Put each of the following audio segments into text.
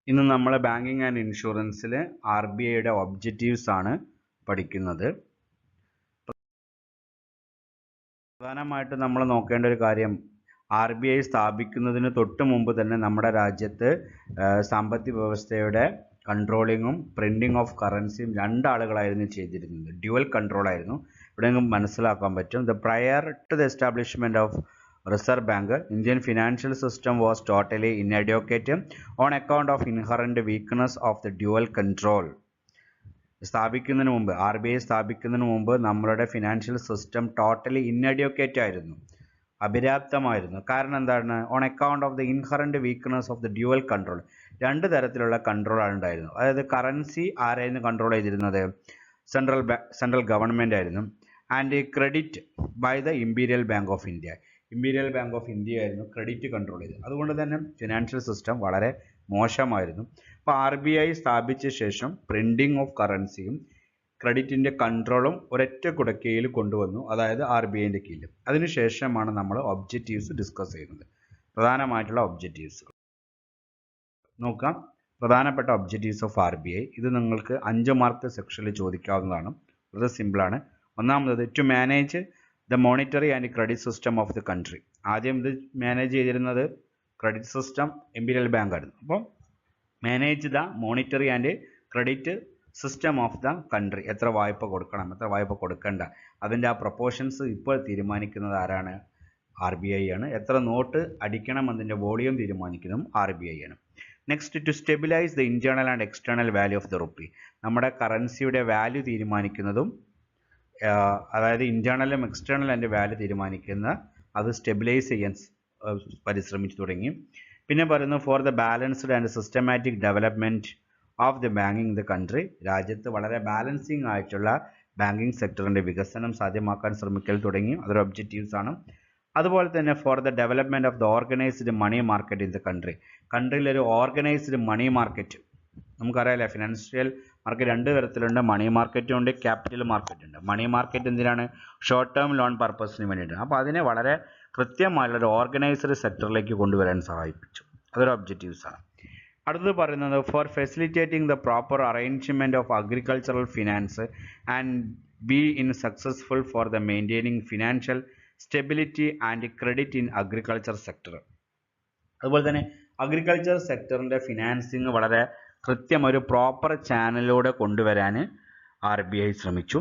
ഇന്ന് നമ്മൾ banking and ഇൻഷുറൻസിൽ RBIയുടെ objectives ആണ് പഠിക്കുന്നത്. പ്രധാനമായിട്ടും നമ്മൾ നോക്കേണ്ട ഒരു കാര്യം RBI സ്ഥാപിക്കുന്നതിന് തൊട്ട് മുമ്പ് തന്നെ നമ്മുടെ രാജ്യത്ത് സാമ്പത്തിക വ്യവസ്ഥയുടെ കൺട്രോളിങ്ങും പ്രിന്റിംഗ് ഓഫ് കറൻസിയും രണ്ടാളുകളായിരുന്നു ചെയ്തിരുന്നത്. ഡ്യുവൽ കൺട്രോൾ ആയിരുന്നു. ഇവിടെ നിങ്ങൾക്ക് മനസ്സിലാക്കാൻ പറ്റും. Prior to the establishment of Reserve Bank, Indian financial system was totally inadequate on account of inherent weakness of the dual control. സ്ഥാപിക്കുന്നതിന് മുമ്പ് RBI സ്ഥാപിക്കുന്നതിന് മുമ്പ് നമ്മളുടെ ഫിനാൻഷ്യൽ സിസ്റ്റം ടോട്ടലി ഇൻഅഡ്യൂക്കേറ്റ് ആയിരുന്നു, അപര്യാപ്തമായിരുന്നു. കാരണം എന്താണ്? On account of the inherent weakness of the dual control. രണ്ട് തരത്തിലുള്ള കൺട്രോൾ ആണ് ഉണ്ടായിരുന്നു. അതായത് കറൻസി ആരായിരുന്നു കൺട്രോൾ ചെയ്തിരുന്നത്? സെൻട്രൽ ഗവൺമെന്റ് ആയിരുന്നു. And credit by the imperial bank of India. Imperial bank of India ആയിരുന്നു ക്രെഡിറ്റ് കൺട്രോൾ ചെയ്തത്. അതുകൊണ്ട് തന്നെ ഫിനാൻഷ്യൽ സിസ്റ്റം വളരെ മോശമായിരുന്നു. അപ്പോൾ RBI സ്ഥാപിച്ച ശേഷം പ്രിന്റിംഗ് ഓഫ് കറൻസിയും ക്രെഡിറ്റിന്റെ കൺട്രോളും ഒരൊറ്റ കുടക്കീഴിൽ കൊണ്ടുവന്നു, അതായത് RBIന്റെ കീഴിൽ. അതിനുശേഷമാണ് നമ്മൾ ഒബ്ജക്റ്റീവ്സ് ഡിസ്കസ് ചെയ്യുന്നത്. പ്രധാനമായിട്ടുള്ള ഒബ്ജക്റ്റീവ്സ് നോക്കാം. പ്രധാനപ്പെട്ട ഒബ്ജക്റ്റീവ്സ് ഓഫ് RBI ഇത് നിങ്ങൾക്ക് 5 മാർക്ക് സെക്ഷനിൽ ചോദിക്കാവുന്നതാണ്. വളരെ സിമ്പിളാണ്. ഒന്നാമത് to manage the monetary and credit system of the country. ആദ്യം ഇത് മാനേജ് ചെയ്തിരുന്നത് ക്രെഡിറ്റ് സിസ്റ്റം ഇമ്പീരിയൽ ബാങ്ക് ആയിരുന്നു. അപ്പോൾ manage the monetary and credit system of the country. എത്ര വായ്പ കൊടുക്കണം, എത്ര വായ്പ കൊടുക്കണ്ട, അതിൻ്റെ ആ പ്രൊപ്പോർഷൻസ് ഇപ്പോൾ തീരുമാനിക്കുന്നത് ആരാണ്? RBI ആണ്. എത്ര നോട്ട് അടിക്കണം അതിൻ്റെ വോളിയം തീരുമാനിക്കുന്നതും RBI ആണ്. Next to stabilise the internal and external value of the rupee. നമ്മുടെ കറൻസിയുടെ വാല്യൂ തീരുമാനിക്കുന്നതും, അതായത് ഇന്റേണലും എക്സ്റ്റേണലും അതിൻ്റെ വാല്യൂ തീരുമാനിക്കുന്ന അത് സ്റ്റെബിലൈസ് ചെയ്യാൻ പരിശ്രമിച്ചു തുടങ്ങി. പിന്നെ പറയുന്നു for the balanced and systematic development of the banking in the country. രാജ്യത്ത് വളരെ ബാലൻസിങ് ആയിട്ടുള്ള ബാങ്കിങ് സെക്ടറിന്റെ വികസനം സാധ്യമാക്കാൻ ശ്രമിക്കൽ തുടങ്ങി. അതൊരു ഒബ്ജക്റ്റീവ്സ് ആണ്. അതുപോലെ തന്നെ for the development of the organised money market in the country. കൺട്രിയിൽ ഒരു ഓർഗനൈസ്ഡ് മണി മാർക്കറ്റ്, നമുക്കറിയാലോ ഫിനാൻഷ്യൽ മാർക്കറ്റ് രണ്ട് തരത്തിലുണ്ട്. മണി മാർക്കറ്റും ഉണ്ട്, ക്യാപിറ്റൽ മാർക്കറ്റ് ഉണ്ട്. മണി മാർക്കറ്റ് എന്തിനാണ്? ഷോർട്ട് ടേം ലോൺ പർപ്പസിന് വേണ്ടിയിട്ടാണ്. അപ്പോൾ അതിനെ വളരെ കൃത്യമായുള്ള ഒരു ഓർഗനൈസ്ഡ് സെക്ടറിലേക്ക് കൊണ്ടുവരാൻ സഹായിപ്പിച്ചു. അതൊരു ഒബ്ജക്റ്റീവ്സ് ആണ്. അടുത്തത് പറയുന്നത് for facilitating the proper arrangement of agricultural finance and be in successful for the maintaining financial stability and credit in agriculture sector. അതുപോലെ തന്നെ അഗ്രികൾച്ചർ സെക്ടറിന്റെ ഫിനാൻസിങ് വളരെ ഒരു പ്രോപ്പർ ചാനലിലൂടെ കൊണ്ടുവരാൻ RBI ശ്രമിച്ചു.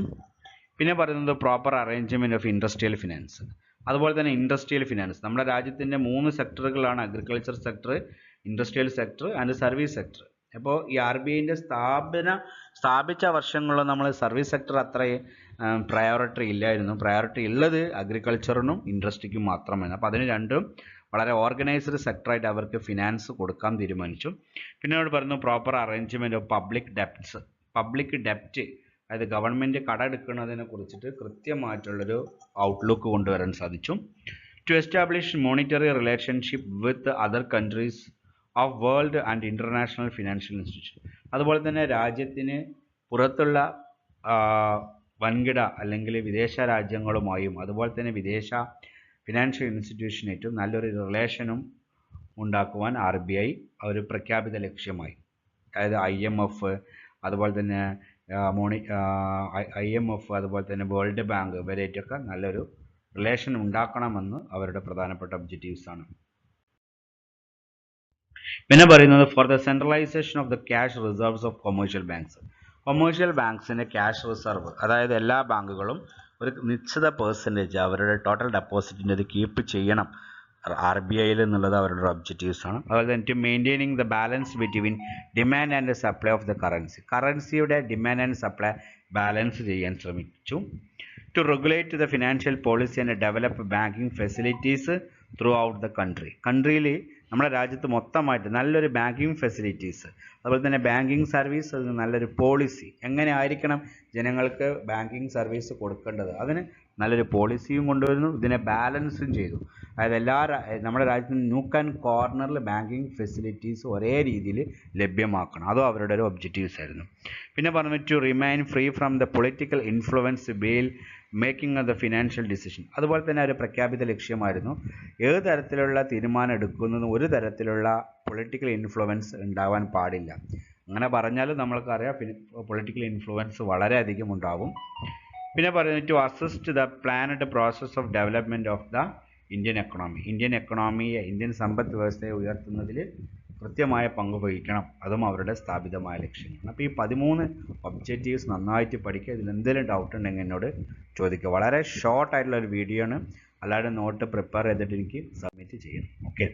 പിന്നെ പറയുന്നത് proper arrangement of industrial finance. അതുപോലെ തന്നെ ഇൻഡസ്ട്രിയൽ ഫിനാൻസ്. നമ്മുടെ രാജ്യത്തിന്റെ 3 സെക്ടറുകളാണ്: agriculture sector, industrial sector and service sector. അപ്പോൾ ഈ RBIന്റെ സ്ഥാപിച്ച വർഷങ്ങളിൽ നമ്മൾ സർവീസ് സെക്ടർ അത്ര പ്രയോറിറ്റി ഇല്ലായിരുന്നു. പ്രയോറിറ്റി ഉള്ളത് അഗ്രികൾച്ചറിനും ഇൻഡസ്ട്രിക്കും മാത്രമാണ്. അപ്പോൾ അതിന് രണ്ടും വളരെ ഓർഗനൈസ്ഡ് സെക്ടറായിട്ട് അവർക്ക് ഫിനാൻസ് കൊടുക്കാൻ തീരുമാനിച്ചു. പിന്നെ അവിടെ പറഞ്ഞു proper arrangement of public debts. Public ഡെപ്റ്റ്, അതായത് ഗവൺമെന്റ് കടമെടുക്കുന്നതിനെ കുറിച്ചിട്ട് കൃത്യമായിട്ടുള്ളൊരു ഔട്ട്ലുക്ക് കൊണ്ടുവരാൻ സാധിച്ചു. To establish monetary relationship with other countries of world and international financial institution. അതുപോലെ തന്നെ രാജ്യത്തിന് പുറത്തുള്ള വൻകിട അല്ലെങ്കിൽ വിദേശ രാജ്യങ്ങളുമായും അതുപോലെ തന്നെ വിദേശ ഫിനാൻഷ്യൽ ഇൻസ്റ്റിറ്റ്യൂഷനായിട്ടും നല്ലൊരു റിലേഷനും ഉണ്ടാക്കുവാൻ RBI ഒരു പ്രഖ്യാപിത ലക്ഷ്യമായി. അതായത് IMF, അതുപോലെ തന്നെ IMF, അതുപോലെ തന്നെ വേൾഡ് ബാങ്ക് ഇവരായിട്ടൊക്കെ നല്ലൊരു റിലേഷൻ ഉണ്ടാക്കണമെന്ന് അവരുടെ പ്രധാനപ്പെട്ട ഒബ്ജക്റ്റീവ്സ് ആണ്. പിന്നെ പറയുന്നത് for the centralisation of the cash reserves of commercial banks. Commercial ബാങ്ക്സിന്റെ ക്യാഷ് റിസർവ്, അതായത് എല്ലാ ബാങ്കുകളും ഒരു നിശ്ചിത പെർസെൻറ്റേജ് അവരുടെ ടോട്ടൽ ഡെപ്പോസിറ്റിൻ്റെ ഇത് കീപ്പ് ചെയ്യണം RBIയിൽ എന്നുള്ളത് അവരുടെ ഒബ്ജക്റ്റീവ്സ് ആണ്. അതുപോലെ തന്നെ to maintaining the balance between demand and supply of the currency. കറൻസിയുടെ ഡിമാൻഡ് ആൻഡ് സപ്ലൈ ബാലൻസ് ചെയ്യാൻ ശ്രമിച്ചു. To regulate the financial policy and develop banking facilities throughout the country. കൺട്രിയിൽ നമ്മുടെ രാജ്യത്ത് മൊത്തമായിട്ട് നല്ലൊരു ബാങ്കിങ് ഫെസിലിറ്റീസ്, അതുപോലെ തന്നെ ബാങ്കിങ് സർവീസ്, നല്ലൊരു പോളിസി എങ്ങനെ ആയിരിക്കണം ജനങ്ങൾക്ക് ബാങ്കിങ് സർവീസ് കൊടുക്കേണ്ടത്, അതിന് നല്ലൊരു പോളിസിയും കൊണ്ടുവരുന്നു, ഇതിനെ ബാലൻസും ചെയ്തു. അതായത് നമ്മുടെ രാജ്യത്ത് നൂക്ക് ആൻഡ് കോർണറിൽ ബാങ്കിങ് ഫെസിലിറ്റീസ് ഒരേ രീതിയിൽ ലഭ്യമാക്കണം. അതും അവരുടെ ഒരു ഒബ്ജക്റ്റീവ്സ് ആയിരുന്നു. പിന്നെ പറഞ്ഞു to remain free from the political influence bill making of the financial decision. അതുപോലെ തന്നെ ഒരു പ്രഖ്യാപിത ലക്ഷ്യമായിരുന്നു ഏത് തരത്തിലുള്ള തീരുമാനം എടുക്കുന്നതും ഒരു തരത്തിലുള്ള പൊളിറ്റിക്കൽ ഇൻഫ്ലുവൻസ് ഉണ്ടാവാൻ പാടില്ല. അങ്ങനെ പറഞ്ഞാലും നമ്മൾക്കറിയാം പൊളിറ്റിക്കൽ ഇൻഫ്ലുവൻസ് വളരെയധികം ഉണ്ടാവും. പിന്നെ പറയുന്നത് to assist the planned process of development of the Indian economy. Indian സമ്പദ് വ്യവസ്ഥയെ ഉയർത്തുന്നതിൽ കൃത്യമായ പങ്ക് വഹിക്കണം. അതും അവരുടെ സ്ഥാപിതമായ ലക്ഷ്യങ്ങളാണ്. അപ്പോൾ ഈ 13 ഒബ്ജക്റ്റീവ്സ് നന്നായിട്ട് പഠിക്കുക. ഇതിൽ എന്തെങ്കിലും ഡൗട്ട് ഉണ്ടെങ്കിൽ എന്നോട് ചോദിക്കുക. വളരെ ഷോർട്ടായിട്ടുള്ള ഒരു വീഡിയോ ആണ്. അല്ലാതെ നോട്ട് പ്രിപ്പയർ ചെയ്തിട്ട് എനിക്ക് സബ്മിറ്റ് ചെയ്യണം. ഓക്കെ.